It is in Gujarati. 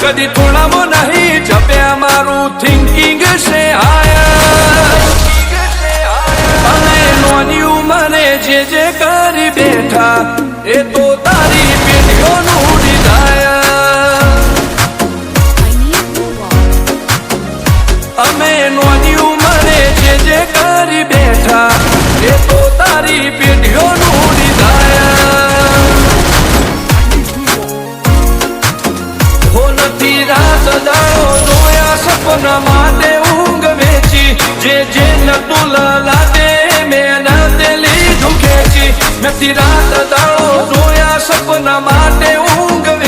કદી થોડામાં નહીં જપ્યા મારું થિંકિંગ છે અને નોની ઉંમરે જે કરી બેઠા એ તો તારી પેઢીઓનું ડિઝાયર અમે નોની ઉંમરે જે કરી બેઠા એ તો તારી પેઢીઓનું ડિઝાયર નથી રાત દાડો જોયા સપના માટે ઊંઘ વેચી જે નતું લાદે મેં નાતે લીધું ખેંચી નથી રાત દાડો જોયા સપના માટે ઊંઘ